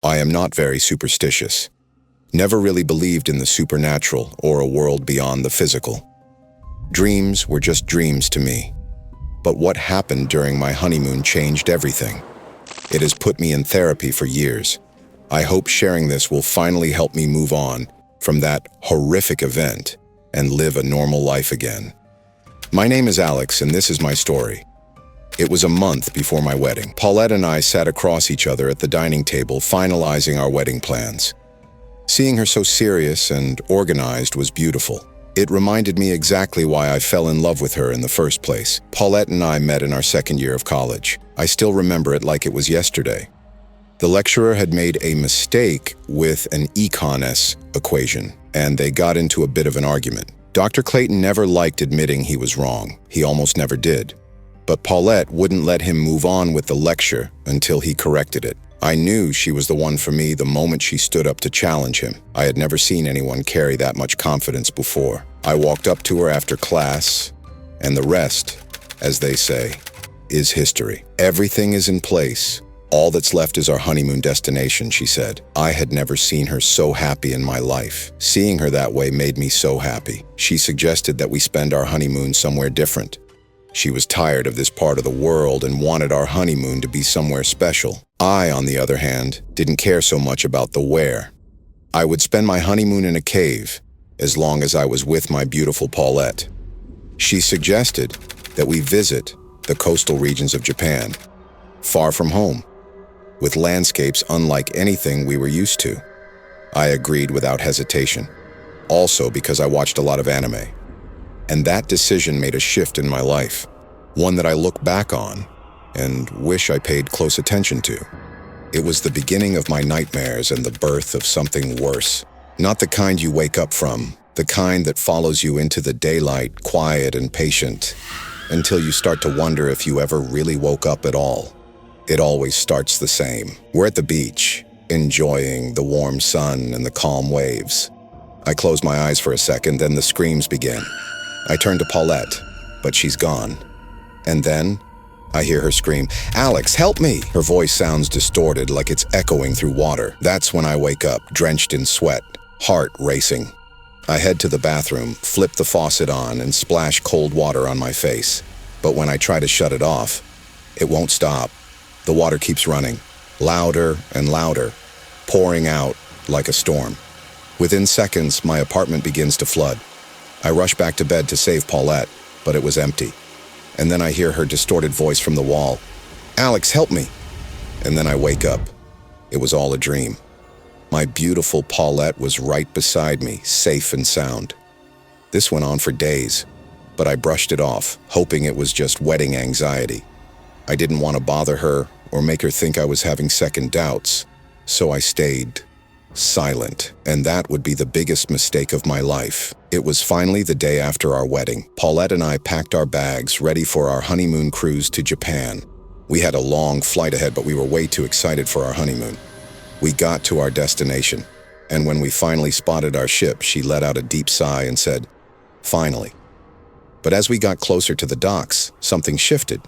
I am not very superstitious. Never really believed in the supernatural or a world beyond the physical. Dreams were just dreams to me. But what happened during my honeymoon changed everything. It has put me in therapy for years. I hope sharing this will finally help me move on from that horrific event and live a normal life again. My name is Alex, and this is my story. It was a month before my wedding. Paulette and I sat across each other at the dining table, finalizing our wedding plans. Seeing her so serious and organized was beautiful. It reminded me exactly why I fell in love with her in the first place. Paulette and I met in our second year of college. I still remember it like it was yesterday. The lecturer had made a mistake with an econ-s equation, and they got into a bit of an argument. Dr. Clayton never liked admitting he was wrong. He almost never did. But Paulette wouldn't let him move on with the lecture until he corrected it. I knew she was the one for me the moment she stood up to challenge him. I had never seen anyone carry that much confidence before. I walked up to her after class, and the rest, as they say, is history. Everything is in place. All that's left is our honeymoon destination, she said. I had never seen her so happy in my life. Seeing her that way made me so happy. She suggested that we spend our honeymoon somewhere different. She was tired of this part of the world and wanted our honeymoon to be somewhere special. I, on the other hand, didn't care so much about the where. I would spend my honeymoon in a cave, as long as I was with my beautiful Paulette. She suggested that we visit the coastal regions of Japan, far from home, with landscapes unlike anything we were used to. I agreed without hesitation, also because I watched a lot of anime. And that decision made a shift in my life, one that I look back on and wish I paid close attention to. It was the beginning of my nightmares and the birth of something worse. Not the kind you wake up from, the kind that follows you into the daylight, quiet and patient, until you start to wonder if you ever really woke up at all. It always starts the same. We're at the beach, enjoying the warm sun and the calm waves. I close my eyes for a second, then the screams begin. I turn to Paulette, but she's gone. And then I hear her scream, "Alex, help me!" Her voice sounds distorted, like it's echoing through water. That's when I wake up, drenched in sweat, heart racing. I head to the bathroom, flip the faucet on, and splash cold water on my face. But when I try to shut it off, it won't stop. The water keeps running, louder and louder, pouring out like a storm. Within seconds, my apartment begins to flood. I rush back to bed to save Paulette, but it was empty. And then I hear her distorted voice from the wall, "Alex, help me!" And then I wake up. It was all a dream. My beautiful Paulette was right beside me, safe and sound. This went on for days, but I brushed it off, hoping it was just wedding anxiety. I didn't want to bother her or make her think I was having second doubts, so I stayed silent, and that would be the biggest mistake of my life. It was finally the day after our wedding. Paulette and I packed our bags, ready for our honeymoon cruise to Japan. We had a long flight ahead, but we were way too excited for our honeymoon. We got to our destination, and when we finally spotted our ship, she let out a deep sigh and said, "Finally." But as we got closer to the docks, something shifted.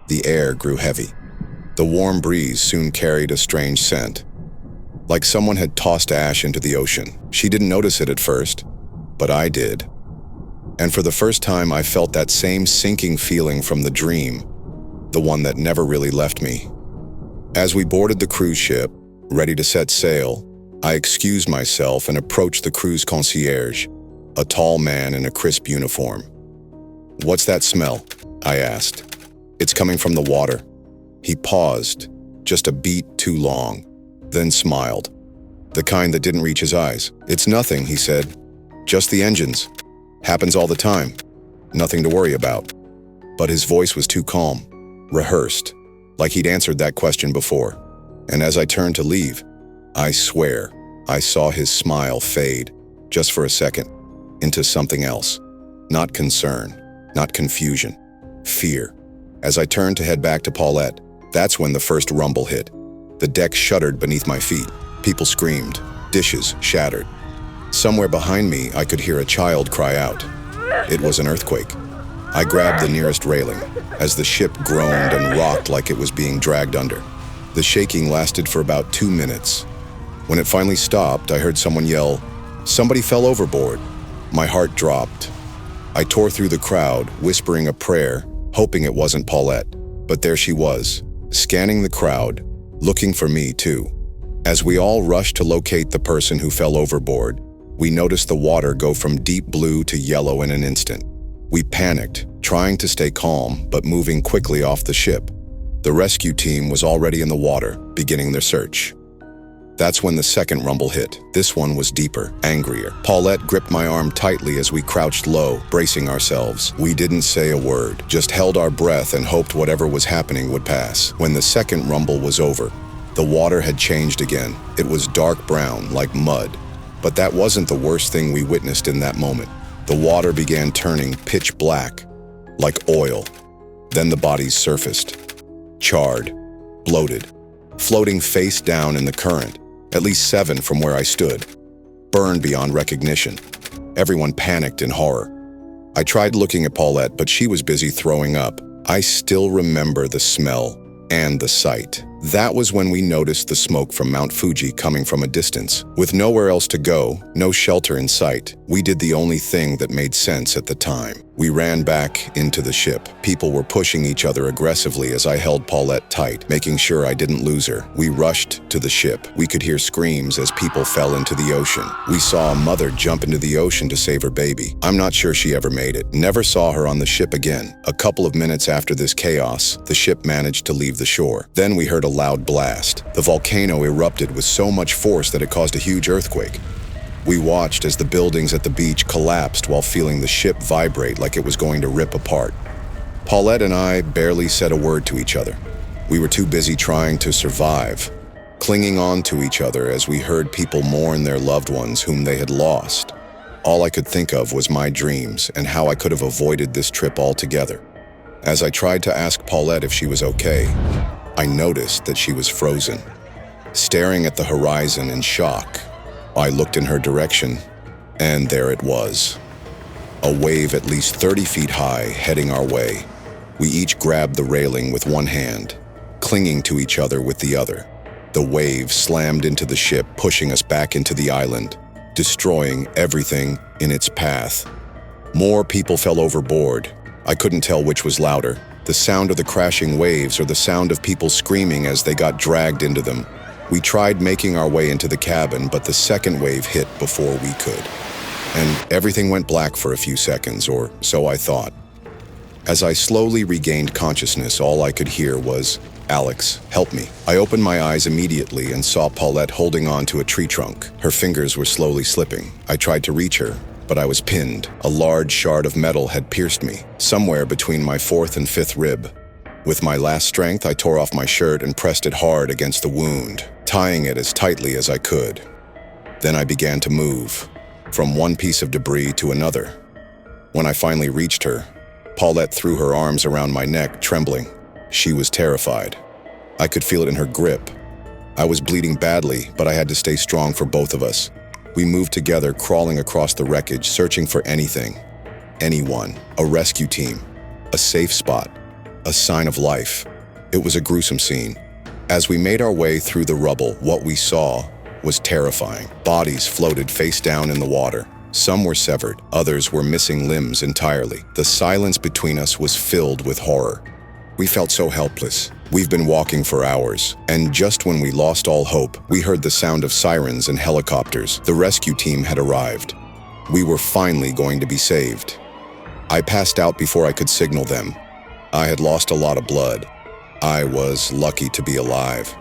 The air grew heavy. The warm breeze soon carried a strange scent, like someone had tossed ash into the ocean. She didn't notice it at first, but I did. And for the first time, I felt that same sinking feeling from the dream, the one that never really left me. As we boarded the cruise ship, ready to set sail, I excused myself and approached the cruise concierge, a tall man in a crisp uniform. "What's that smell?" I asked. "It's coming from the water." He paused, just a beat too long, then smiled, the kind that didn't reach his eyes. "It's nothing," he said. "Just the engines. Happens all the time. Nothing to worry about." But his voice was too calm, rehearsed, like he'd answered that question before. And as I turned to leave, I swear I saw his smile fade, just for a second, into something else. Not concern, not confusion, fear. As I turned to head back to Paulette, that's when the first rumble hit. The deck shuddered beneath my feet. People screamed. Dishes shattered. Somewhere behind me, I could hear a child cry out. It was an earthquake. I grabbed the nearest railing as the ship groaned and rocked like it was being dragged under. The shaking lasted for about 2 minutes. When it finally stopped, I heard someone yell, "Somebody fell overboard." My heart dropped. I tore through the crowd, whispering a prayer, hoping it wasn't Paulette. But there she was, scanning the crowd, looking for me too. As we all rushed to locate the person who fell overboard, we noticed the water go from deep blue to yellow in an instant. We panicked, trying to stay calm, but moving quickly off the ship. The rescue team was already in the water, beginning their search. That's when the second rumble hit. This one was deeper, angrier. Paulette gripped my arm tightly as we crouched low, bracing ourselves. We didn't say a word, just held our breath and hoped whatever was happening would pass. When the second rumble was over, the water had changed again. It was dark brown, like mud. But that wasn't the worst thing we witnessed in that moment. The water began turning pitch black, like oil. Then the bodies surfaced, charred, bloated, floating face down in the current, at least 7 from where I stood, burned beyond recognition. Everyone panicked in horror. I tried looking at Paulette, but she was busy throwing up. I still remember the smell and the sight. That was when we noticed the smoke from Mount Fuji coming from a distance. With nowhere else to go, no shelter in sight, we did the only thing that made sense at the time. We ran back into the ship. People were pushing each other aggressively as I held Paulette tight, making sure I didn't lose her. We rushed to the ship. We could hear screams as people fell into the ocean. We saw a mother jump into the ocean to save her baby. I'm not sure she ever made it. Never saw her on the ship again. A couple of minutes after this chaos, the ship managed to leave the shore. Then we heard a loud blast. The volcano erupted with so much force that it caused a huge earthquake. We watched as the buildings at the beach collapsed while feeling the ship vibrate like it was going to rip apart. Paulette and I barely said a word to each other. We were too busy trying to survive, clinging on to each other as we heard people mourn their loved ones whom they had lost. All I could think of was my dreams and how I could have avoided this trip altogether. As I tried to ask Paulette if she was okay, I noticed that she was frozen, staring at the horizon in shock. I looked in her direction, and there it was. A wave at least 30 feet high heading our way. We each grabbed the railing with one hand, clinging to each other with the other. The wave slammed into the ship, pushing us back into the island, destroying everything in its path. More people fell overboard. I couldn't tell which was louder, the sound of the crashing waves or the sound of people screaming as they got dragged into them. We tried making our way into the cabin, but the second wave hit before we could. And everything went black for a few seconds, or so I thought. As I slowly regained consciousness, all I could hear was, "Alex, help me." I opened my eyes immediately and saw Paulette holding on to a tree trunk. Her fingers were slowly slipping. I tried to reach her, but I was pinned. A large shard of metal had pierced me, somewhere between my 4th and 5th rib. With my last strength, I tore off my shirt and pressed it hard against the wound, tying it as tightly as I could. Then I began to move, from one piece of debris to another. When I finally reached her, Paulette threw her arms around my neck, trembling. She was terrified. I could feel it in her grip. I was bleeding badly, but I had to stay strong for both of us. We moved together, crawling across the wreckage, searching for anything, anyone, a rescue team, a safe spot, a sign of life. It was a gruesome scene. As we made our way through the rubble, what we saw was terrifying. Bodies floated face down in the water. Some were severed, others were missing limbs entirely. The silence between us was filled with horror. We felt so helpless. We've been walking for hours, and just when we lost all hope, we heard the sound of sirens and helicopters. The rescue team had arrived. We were finally going to be saved. I passed out before I could signal them. I had lost a lot of blood. I was lucky to be alive.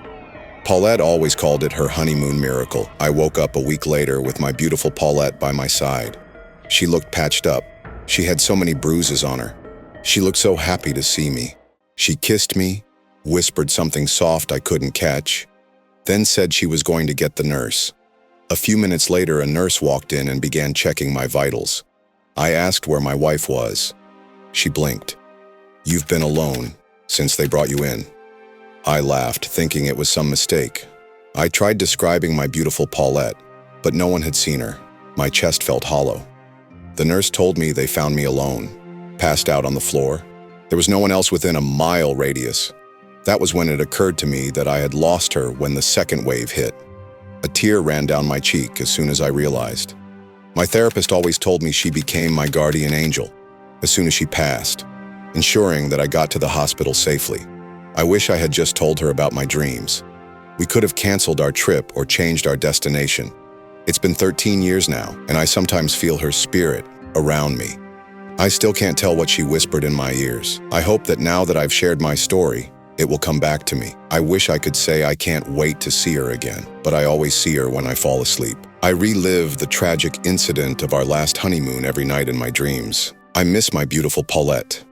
Paulette always called it her honeymoon miracle. I woke up a week later with my beautiful Paulette by my side. She looked patched up. She had so many bruises on her. She looked so happy to see me. She kissed me, whispered something soft I couldn't catch, then said she was going to get the nurse. A few minutes later, a nurse walked in and began checking my vitals. I asked where my wife was. She blinked. "You've been alone since they brought you in." I laughed, thinking it was some mistake. I tried describing my beautiful Paulette, but no one had seen her. My chest felt hollow. The nurse told me they found me alone, passed out on the floor. There was no one else within a mile radius. That was when it occurred to me that I had lost her when the second wave hit. A tear ran down my cheek as soon as I realized. My therapist always told me she became my guardian angel as soon as she passed, ensuring that I got to the hospital safely. I wish I had just told her about my dreams. We could have canceled our trip or changed our destination. It's been 13 years now, and I sometimes feel her spirit around me. I still can't tell what she whispered in my ears. I hope that now that I've shared my story, it will come back to me. I wish I could say I can't wait to see her again, but I always see her when I fall asleep. I relive the tragic incident of our last honeymoon every night in my dreams. I miss my beautiful Paulette,